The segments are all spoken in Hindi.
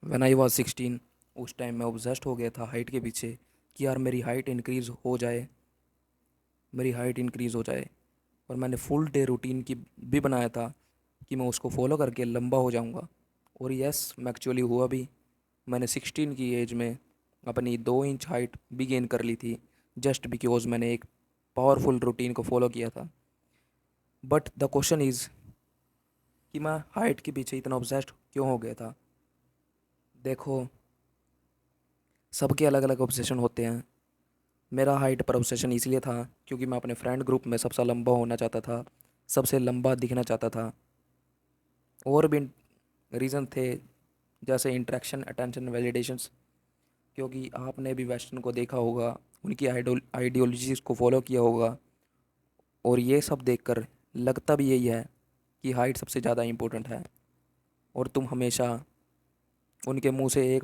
व्हेन आई वाज 16, उस टाइम मैं ऑब्सेस्ड हो गया था हाइट के पीछे कि यार मेरी हाइट इंक्रीज़ हो जाए, मेरी हाइट इंक्रीज़ हो जाए। और मैंने फुल डे रूटीन की भी बनाया था कि मैं उसको फॉलो करके लंबा हो जाऊंगा। और यस, मैं एक्चुअली हुआ भी। मैंने 16 की एज में अपनी 2 इंच हाइट भी गेन कर ली थी, जस्ट बिकॉज मैंने एक पावरफुल रूटीन को फॉलो किया था। बट द क्वेश्चन इज़ कि मैं हाइट के पीछे इतना ऑब्सेस्ड क्यों हो गया था। देखो, सबके अलग अलग ऑब्सेशन होते हैं। मेरा हाइट पर ऑब्सेशन इसलिए था क्योंकि मैं अपने फ्रेंड ग्रुप में सबसे लंबा होना चाहता था, सबसे लंबा दिखना चाहता था। और भी रीज़न थे, जैसे इंटरेक्शन, अटेंशन, वैलिडेशंस। क्योंकि आपने भी वेस्टर्न को देखा होगा, उनकी आइडियोलॉजीज़ को फॉलो किया होगा, और ये सब देखकर लगता भी यही है कि हाइट सबसे ज़्यादा इम्पोर्टेंट है। और तुम हमेशा उनके मुंह से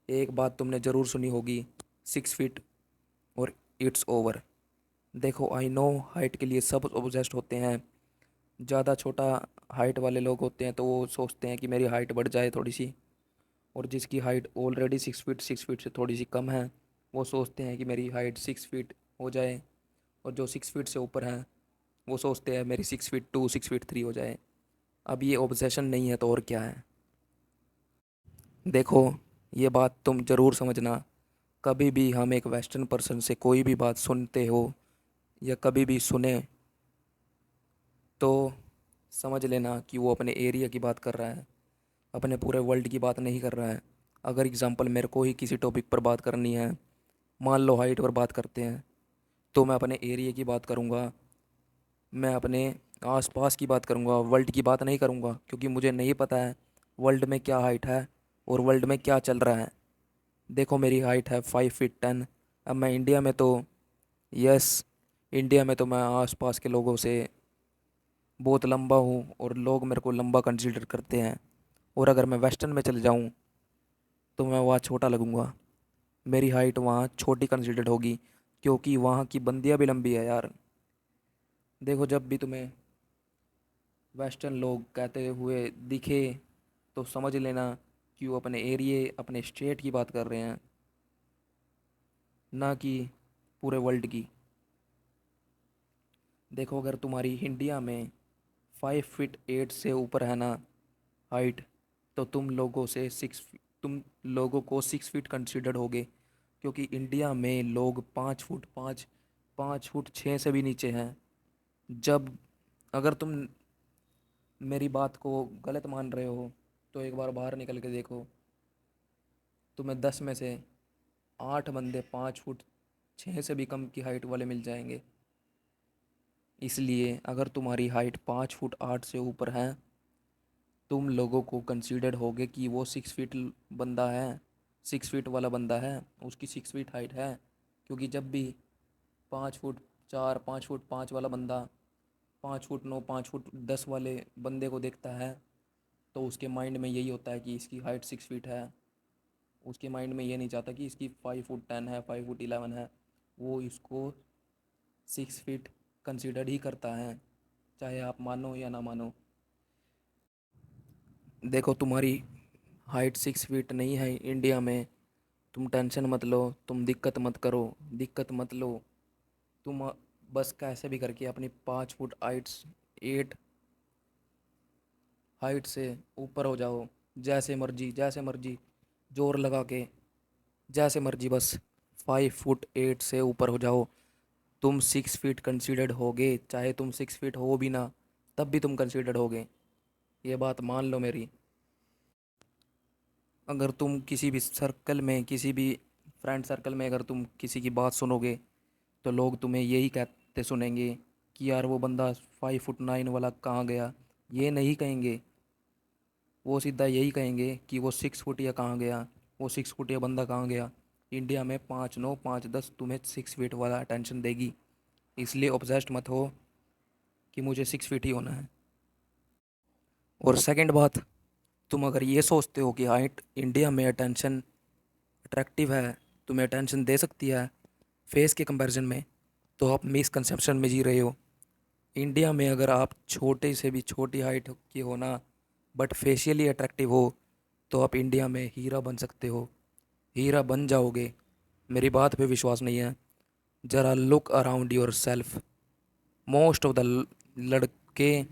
एक बात तुमने ज़रूर सुनी होगी, 6 फीट और इट्स ओवर। देखो, आई नो हाइट के लिए सब ऑब्सेस्ड होते हैं। ज़्यादा छोटा हाइट वाले लोग होते हैं तो वो सोचते हैं कि मेरी हाइट बढ़ जाए थोड़ी सी। और जिसकी हाइट ऑलरेडी 6 फीट से थोड़ी सी कम है, वो सोचते हैं कि मेरी हाइट 6 फीट हो जाए। और जो 6 फीट से ऊपर हैं, वो सोचते हैं मेरी 6 फीट 2, 6 फीट 3 हो जाए। अब ये ऑब्सेशन नहीं है तो और क्या है। देखो, ये बात तुम ज़रूर समझना। कभी भी हम एक वेस्टर्न पर्सन से कोई भी बात सुनते हो या कभी भी सुने, तो समझ लेना कि वो अपने एरिया की बात कर रहा है, अपने पूरे वर्ल्ड की बात नहीं कर रहा है। अगर एग्जांपल मेरे को ही किसी टॉपिक पर बात करनी है, मान लो हाइट पर बात करते हैं, तो मैं अपने एरिया की बात करूँगा, मैं अपने आसपास की बात करूँगा, वर्ल्ड की बात नहीं करूँगा। क्योंकि मुझे नहीं पता है वर्ल्ड में क्या हाइट है और वर्ल्ड में क्या चल रहा है। देखो, मेरी हाइट है 5 फीट 10। अब मैं इंडिया में तो, यस, इंडिया में तो मैं आसपास के लोगों से बहुत लंबा हूँ और लोग मेरे को लंबा कंसीडर करते हैं। और अगर मैं वेस्टर्न में चले जाऊँ तो मैं वहाँ छोटा लगूँगा, मेरी हाइट वहाँ छोटी कंसीडर्ड होगी, क्योंकि वहाँ की बंदियाँ भी लंबी है यार। देखो, जब भी तुम्हें वेस्टर्न लोग कहते हुए दिखे तो समझ लेना कि वो अपने एरिए, अपने स्टेट की बात कर रहे हैं, ना कि पूरे वर्ल्ड की। देखो, अगर तुम्हारी इंडिया में 5 फीट 8 से ऊपर है ना हाइट, तो तुम लोगों को 6 फीट कंसिडर्ड होगे। क्योंकि इंडिया में लोग 5 फुट 5, 5 फुट 6 से भी नीचे हैं। जब अगर तुम मेरी बात को गलत मान रहे हो तो एक बार बाहर निकल के देखो, तुम्हें 10 में से 8 बंदे 5 फुट 6 से भी कम की हाइट वाले मिल जाएंगे। इसलिए अगर तुम्हारी हाइट 5 फुट 8 से ऊपर है, तुम लोगों को कंसीडर होगे कि वो 6 फीट बंदा है, 6 फीट वाला बंदा है, उसकी 6 फीट हाइट है। क्योंकि जब भी 5 फुट 4, 5 फुट 5 वाला बंदा 5 फुट 9, 5 फुट 10 वाले बंदे को देखता है, तो उसके माइंड में यही होता है कि इसकी हाइट 6 फीट है। उसके माइंड में ये नहीं चाहता कि इसकी 5 फुट 10 है, 5 फुट 11 है। वो इसको 6 फीट कंसीडर ही करता है, चाहे आप मानो या ना मानो। देखो, तुम्हारी हाइट 6 फीट नहीं है इंडिया में, तुम टेंशन मत लो, तुम दिक्कत मत करो, दिक्कत मत लो। तुम बस कैसे भी करके अपनी 5 फुट 8 हाइट से ऊपर हो जाओ। जैसे मर्जी, जैसे मर्जी, जोर लगा के, जैसे मर्जी, बस 5 फुट 8 से ऊपर हो जाओ। तुम 6 फीट कंसीडर्ड होगे, चाहे तुम 6 फीट हो भी ना, तब भी तुम कंसीडर्ड होगे। ये बात मान लो मेरी। अगर तुम किसी भी सर्कल में, किसी भी फ्रेंड सर्कल में अगर तुम किसी की बात सुनोगे, तो लोग तुम्हें यही कहते सुनेंगे कि यार वो बंदा 5 फुट 9 वाला कहाँ गया। ये नहीं कहेंगे, वो सीधा यही कहेंगे कि वो 6 फुट या कहाँ गया, वो 6 फुट या बंदा कहाँ गया। इंडिया में 5 9 5 10 तुम्हें 6 फीट वाला अटेंशन देगी। इसलिए ऑब्सेस्ड मत हो कि मुझे 6 फीट ही होना है। और सेकंड बात, तुम अगर ये सोचते हो कि हाइट इंडिया में अटेंशन अट्रैक्टिव है, तुम्हें अटेंशन दे सकती है फेस के कंपैरिजन में, तो आप मिसकंसेप्शन में जी रहे हो। इंडिया में अगर आप छोटे से भी छोटी हाइट की हो ना, बट फेशियली अट्रैक्टिव हो, तो आप इंडिया में हीरा बन सकते हो, हीरा बन जाओगे। मेरी बात पे विश्वास नहीं है? ज़रा look around your self. Most of the लड़के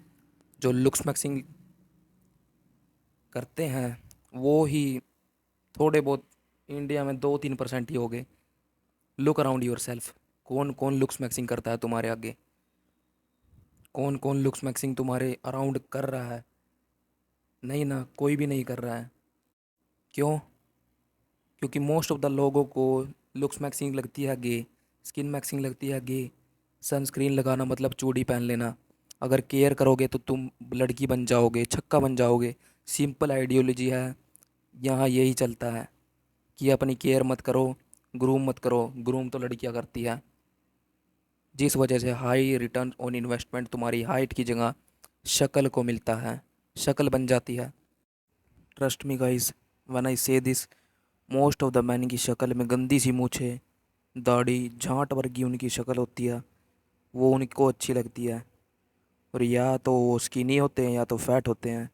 जो लुक्स मैक्सिंग करते हैं वो ही थोड़े बहुत इंडिया में 2-3% ही हो गए। Look around your self. कौन कौन लुक्स मैक्सिंग करता है तुम्हारे आगे? कौन कौन लुक्स मैक्सिंग तुम्हारे अराउंड कर रहा है? नहीं ना, कोई भी नहीं कर रहा है। क्यों? क्योंकि मोस्ट ऑफ द लोगों को लुक्स मैक्सिंग लगती है गे, स्किन मैक्सिंग लगती है गे। सनस्क्रीन लगाना मतलब चूड़ी पहन लेना। अगर केयर करोगे तो तुम लड़की बन जाओगे, छक्का बन जाओगे। सिंपल आइडियोलॉजी है, यहाँ यही चलता है कि अपनी केयर मत करो, ग्रूम मत करो। ग्रूम तो लड़कियाँ करती है, जिस वजह से हाई रिटर्न ऑन इन्वेस्टमेंट तुम्हारी हाइट की जगह शक्ल को मिलता है, शक्ल बन जाती है। Trust me guys when I say this, most of the man की शक्ल में गंदी सी मूछें, दाढ़ी, झांट वर्गी उनकी शक्ल होती है, वो उनको अच्छी लगती है। और या तो वो स्किनी होते हैं या तो फैट होते हैं।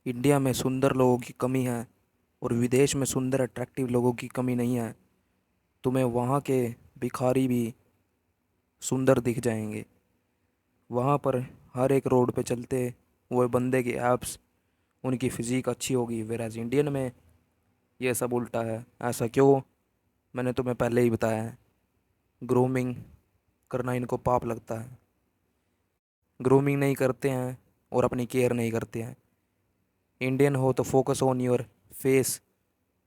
इंडिया में सुंदर लोगों की कमी है और विदेश में सुंदर अट्रैक्टिव लोगों की कमी नहीं है। तुम्हें वहाँ के भिखारी भी सुंदर दिख जाएंगे। वहाँ पर हर एक रोड पे चलते हुए बंदे के एब्स, उनकी फिज़ीक अच्छी होगी। वेराज इंडियन में ये सब उल्टा है। ऐसा क्यों? मैंने तुम्हें पहले ही बताया है, ग्रूमिंग करना इनको पाप लगता है। ग्रूमिंग नहीं करते हैं और अपनी केयर नहीं करते हैं। इंडियन हो तो focus on your face,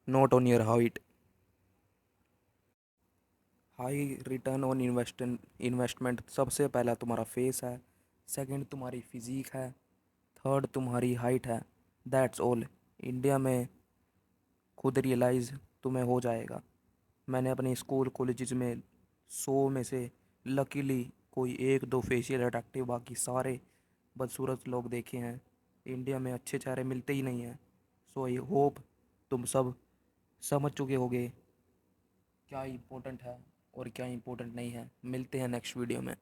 not on your height. High return on investment सबसे पहला तुम्हारा फेस है, सेकंड तुम्हारी फिज़ीक है, थर्ड तुम्हारी हाइट है। That's all. इंडिया में खुद रियलाइज़ तुम्हें हो जाएगा। मैंने अपने स्कूल कॉलेजेस में 100 में से लकीली कोई एक दो फेशियल अट्रैक्टिव, बाकी सारे बदसूरत लोग देखे हैं। इंडिया में अच्छे चेहरे मिलते ही नहीं हैं। सो आई होप तुम सब समझ चुके होगे क्या इम्पोर्टेंट है और क्या इम्पोर्टेंट नहीं है। मिलते हैं नेक्स्ट वीडियो में।